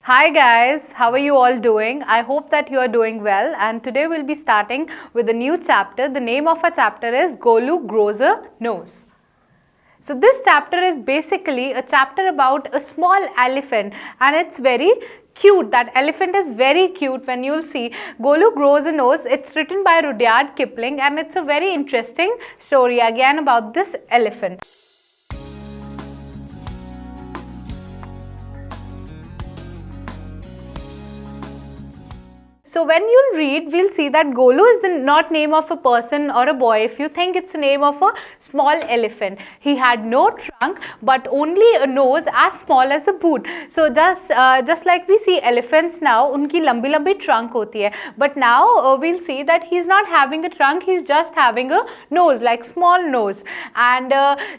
Hi guys, how are you all doing? I hope that you are doing well, and today we'll be starting with a new chapter. The name of our chapter is Golu Grows a Nose. So this chapter is basically a chapter about a small elephant, and it's very cute. That elephant is very cute. When you'll see Golu Grows a Nose, it's written by Rudyard Kipling, and it's a very interesting story again about this elephant. So when you'll read, we'll see that Golu is the not name of a person or a boy. If you think it's the name of a small elephant. He had no trunk but only a nose as small as a boot. So just like we see elephants now, उनकी लंबी लंबी trunk होती है. But now we'll see that he's not having a trunk. He's just having a nose, like small nose. And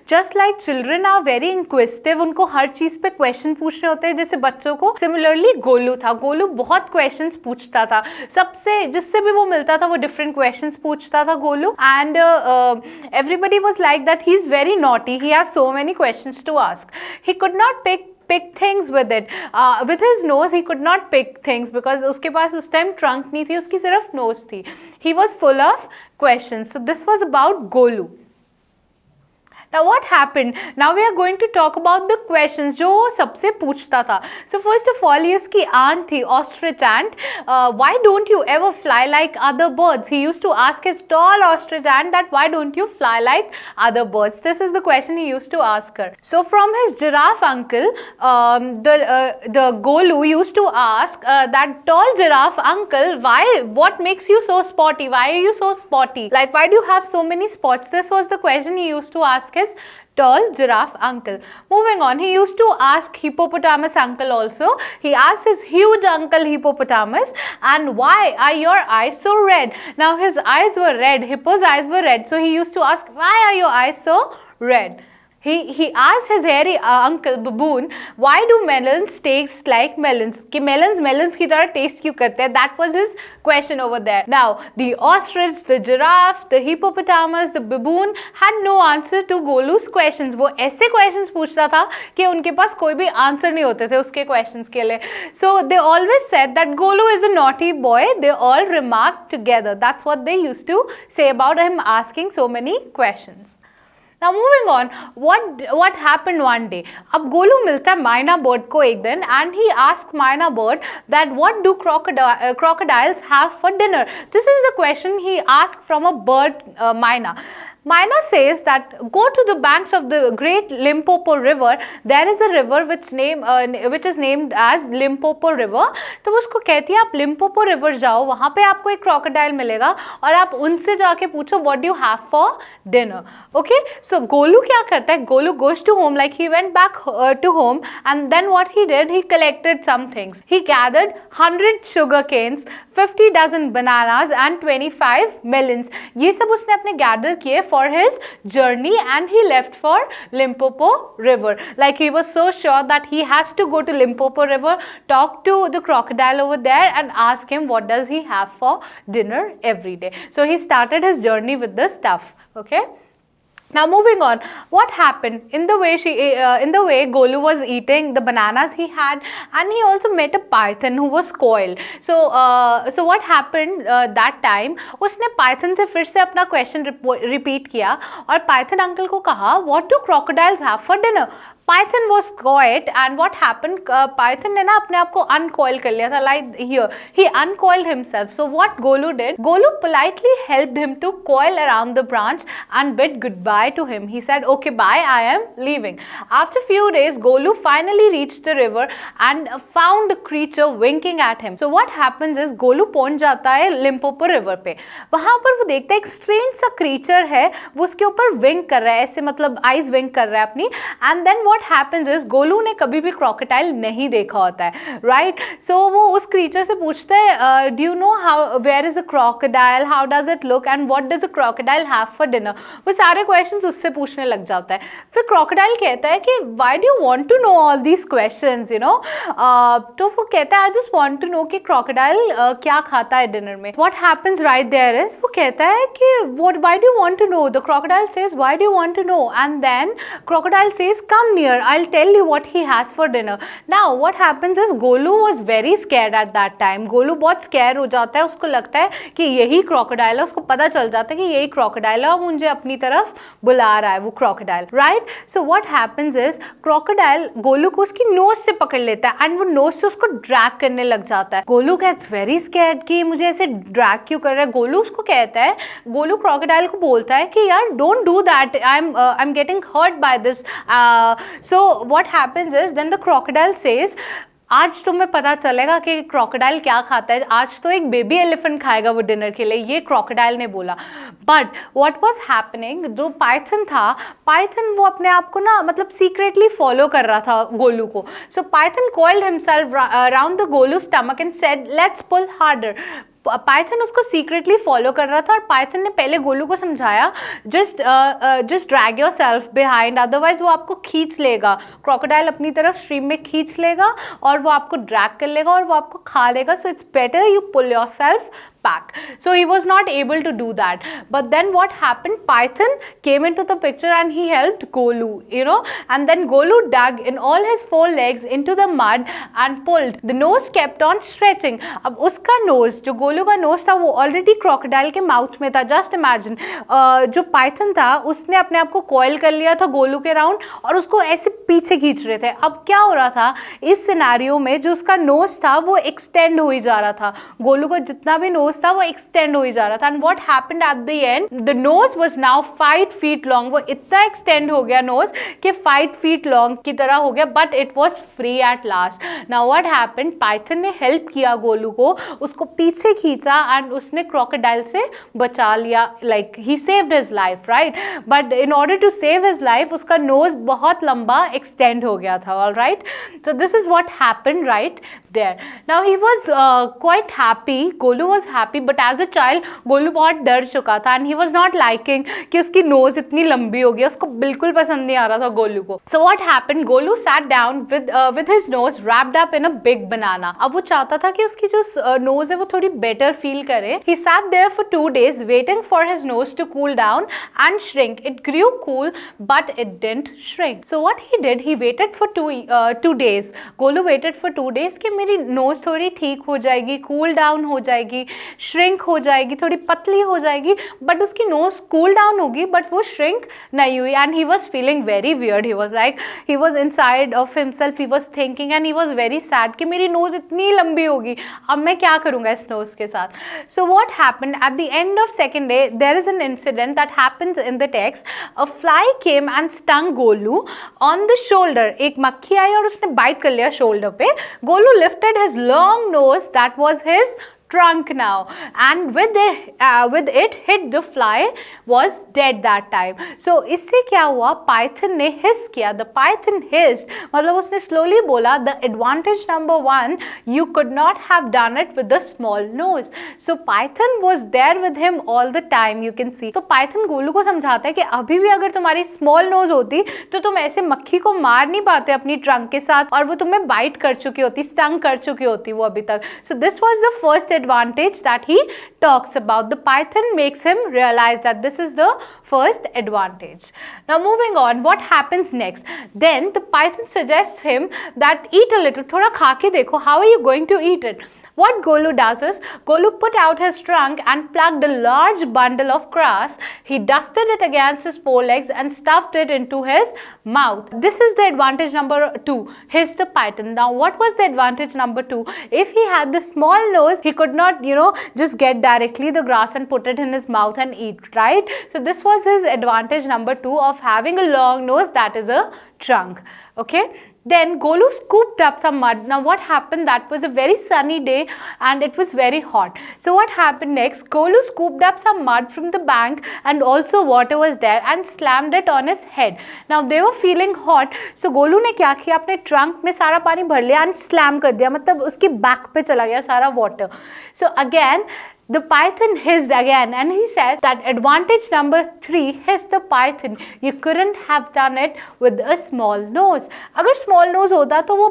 just like children are very inquisitive, उनको हर चीज पे question पूछने होते हैं जैसे बच्चों को. Similarly गोलू था. गोलू बहुत questions पूछता था. सबसे जिससे भी वो मिलता था वो डिफरेंट क्वेश्चंस पूछता था Golu. And everybody was like that he is very naughty. He has so many questions to ask. He could not pick things with it. With his nose he could not pick things because उसके पास उस time trunk नहीं थी, उसकी सिर्फ nose थी. He was full of questions. So this was about Golu. Now what happened? Now we are going to talk about the questions जो सबसे पूछता था. So first of all, ये उसकी aunt थी, ostrich aunt. Why don't you ever fly like other birds? He used to ask his tall ostrich aunt that why don't you fly like other birds? This is the question he used to ask her. So from his giraffe uncle, the Golu used to ask that tall giraffe uncle, what makes you so spotty? Why are you so spotty? Like why do you have so many spots? This was the question he used to ask his tall giraffe uncle. Moving on, he used to ask hippopotamus uncle also. He asked his huge uncle hippopotamus, and why are your eyes so red? Now his eyes were red, Hippo's eyes were red, so he used to ask, why are your eyes so red? He asked his hairy uncle baboon, why do melons taste like melons? कि melons की तरह taste क्यों करते हैं? That was his question over there. Now the ostrich, the giraffe, the hippopotamus, the baboon had no answer to Golu's questions. वो ऐसे questions पूछता था कि उनके पास कोई भी answer नहीं होते थे उसके questions के लिए. So they always said that Golu is a naughty boy. They all remarked together. That's what they used to say about him asking so many questions. Now moving on, what happened one day? अब गोलू मिलता है माइना bird को एक दिन, and he asked माइना bird that what do crocodiles have for dinner? This is the question he asked from a bird, Maina. Maina says that go to the banks of the great Limpopo River. There is a river which is named as Limpopo River. तो वो उसको कहती है आप Limpopo river जाओ, वहाँ पे आपको एक crocodile मिलेगा और आप उनसे जाके पूछो what do you have for dinner. Okay, so Golu क्या करता है? Golu goes to home, like he went back to home, and then what he did, he collected some things. He gathered 100 sugar canes, 50 dozen bananas and 25 melons. ये सब उसने अपने gather किए for his journey, and he left for Limpopo River. Like he was so sure that he has to go to Limpopo River, talk to the crocodile over there and ask him what does he have for dinner every day. So he started his journey with the stuff. Okay. Now moving on, what happened in the way Golu was eating the bananas he had, and he also met a python who was coiled. So what happened that time? उसने python से फिर से अपना question repeat किया और python uncle को कहा, what do crocodiles have for dinner? Python was quiet, and what happened? Python ने ना अपने आप को uncoil कर लिया था. Like here, he uncoiled himself. So what Golu did? Golu politely helped him to coil around the branch and bid goodbye to him. He said, "Okay, bye. I am leaving." After few days, Golu finally reached the river and found a creature winking at him. So what happens is Golu पहुंच जाता है Limpopo River पे. वहाँ पर वो देखता है एक strange सा creature है, वो उसके ऊपर wink कर रहा है, ऐसे मतलब eyes wink कर रहा है अपनी. And then what happens is Golu ने कभी भी crocodile नहीं देखा होता है, right? So वो उस creature से पूछता है, do you know where is a crocodile? How does it look? And what does a crocodile have for dinner? वो सारे questions उससे पूछने लग जाता है. फिर crocodile कहता है कि why do you want to know all these questions, you know? तो वो कहता है I just want to know कि crocodile क्या खाता है dinner में. What happens right there is वो कहता है कि why do you want to know? The crocodile says why do you want to know? And then crocodile says come near near, I'll tell you what he has for dinner. Now what happens is Golu was very scared at that time. Golu बहुत square हो जाता है, उसको लगता है कि यही crocodile है, उसको पता चल जाता है कि यही क्रोकोडाइल है और मुझे अपनी तरफ बुला रहा है वो crocodile, right. So what happens is crocodile Golu को उसकी नोज से पकड़ लेता है एंड वो नोज से उसको ड्रैग करने लग जाता है. गोलू गेट्स वेरी स्कैर्ड कि मुझे ऐसे ड्रैग क्यों कर रहा है. गोलू उसको कहता है, गोलू क्रोकोडाइल को बोलता है कि यार don't do that, I am getting hurt by this. So what happens is then the crocodile says, आज तुम्हें पता चलेगा कि क्रोकोडाइल क्या खाता है, आज तो एक बेबी एलिफेंट खाएगा वो डिनर के लिए, ये क्रोकोडाइल ने बोला. बट व्हाट वाज हैपनिंग, जो पाइथन था, पाइथन वो अपने आप को ना मतलब सीक्रेटली फॉलो कर रहा था गोलू को. So python coiled himself around the Golu stomach and said let's pull harder. Python उसको सीक्रेटली फॉलो कर रहा था और पाइथन ने पहले गोलू को समझाया just drag your self behind, otherwise वो आपको खींच लेगा, क्रोकोडाइल अपनी तरफ स्ट्रीम में खींच लेगा और वो आपको ड्रैग कर लेगा और वो आपको खा लेगा. So it's better you pull yourself back. So he was not able to do that. But then what happened? Python came into the picture and he helped Golu, you know, and then Golu dug in all his 4 legs into the mud and pulled. The nose kept on stretching. अब उसका nose, जो गोलू का nose था वो already crocodile के mouth में था. Just imagine, जो Python था उसने अपने आप को coil कर लिया था गोलू के round और उसको ऐसे पीछे खींच रहे थे. अब क्या हो रहा था इस सिनेरियो में, जो उसका nose था वो extend हो ही जा रहा था, गोलू का जितना भी nose था वो एक्सटेंड हो ही जा रहा था. And what happened at the and, the nose was now 5 feet long. वो इतना एक्सटेंड हो गया नोज कि 5 फीट लॉन्ग की तरह हो गया, but it was free at last. Now what happened, Python ने हेल्प किया गोलू को, उसको पीछे खींचा एंड उसने क्रोकोडाइल से बचा लिया, like he saved his life, right. But in order to save his life उसका नोज बहुत लंबा एक्सटेंड हो गया था. Alright, so this is what happened right there. Now he was quite happy, Golu was happy, but as a child Golu बहुत डर चुका था and he was not liking कि उसकी नोज इतनी लंबी हो गई, उसको बिल्कुल पसंद नहीं आ रहा था गोलू को. So what happened, Golu sat down with his nose wrapped up in a big banana. अब वो चाहता था कि उसकी जो नोज है वो थोड़ी बेटर फील करे. He sat there for 2 days waiting for his nose to cool down and shrink. It grew cool but it didn't shrink. So what he did, he waited for 2 days. Golu waited for 2 days कि मेरी knows थोड़ी ठीक हो जाएगी, cool down हो जाएगी, shrink हो जाएगी, थोड़ी पतली हो जाएगी. बट उसकी नोज कूल डाउन होगी बट वो श्रिंक नहीं हुई. And he was feeling very weird. He was like, he was inside of himself, he was thinking and he was very sad कि मेरी नोज इतनी लंबी होगी, अब मैं क्या करूँगा इस नोज के साथ. So what happened at the end of second day, there is an incident that happens in the text. A fly came and stung Golu on the shoulder. एक मक्खी आई और उसने बाइट कर लिया शोल्डर पे. Golu lifted his long nose, that was his trunk now, and with it hit the fly was dead that time. So इससे क्या हुआ, पाइथन ने hiss किया. the python hissed, मतलब उसने slowly बोला, the advantage number 1, you could not have done it with the small nose. so python was there with him all the time, you can see. तो Python Golu को समझाता है कि अभी भी अगर तुम्हारी स्मॉल नोज होती तो तुम ऐसे मक्खी को मार नहीं पाते अपनी ट्रंक के साथ और वो तुम्हें बाइट कर चुकी होती, स्टंग कर चुकी होती वो अभी तक. so this was the first advantage that he talks about. The python makes him realize that this is the first advantage. Now moving on, what happens next? Then the python suggests him that eat a little, thoda kha ke dekho, how are you going to eat it? What Golu does is, Golu put out his trunk and plucked a large bundle of grass. He dusted it against his 4 legs and stuffed it into his mouth. This is the advantage number 2. Here's the python. Now, what was the advantage number 2? If he had the small nose, he could not, just get directly the grass and put it in his mouth and eat, right? So this was his advantage number 2 of having a long nose, that is a trunk. Okay. Then Golu scooped up some mud. Now what happened, that was a very sunny day and it was very hot. So what happened next, Golu scooped up some mud from the bank and also water was there and slammed it on his head. Now they were feeling hot, so Golu ने क्या किया, अपने trunk में सारा पानी भर लिया and slam कर दिया, मतलब उसकी बैक पे चला गया सारा water. So again the python hissed again and he said that advantage number 3, hissed the python, you couldn't have done it with a small nose. अगर small nose होता तो वो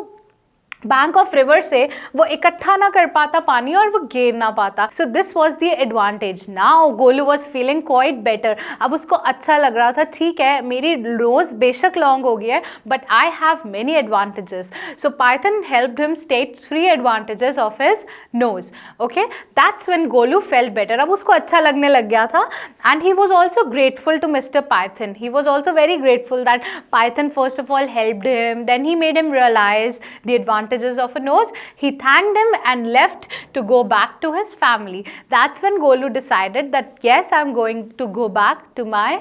बैंक ऑफ रिवर से वो इकट्ठा ना कर पाता पानी और वो गिर ना पाता. So this was the advantage. Now Golu was feeling quite better. अब उसको अच्छा लग रहा था, ठीक है मेरी नोज बेशक लॉन्ग हो गई है but I have many advantages. So python helped him state 3 advantages of his nose. Okay, that's when Golu felt better. अब उसको अच्छा लगने लग गया था. And he was also grateful to mister python. He was also very grateful that python first of all helped him, then he made him realise the advantage of a nose. He thanked him and left to go back to his family. That's when Golu decided that yes, I'm going to go back to my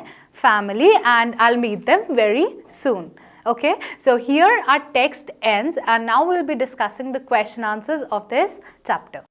family and I'll meet them very soon. Okay, so here our text ends and now we'll be discussing the question answers of this chapter.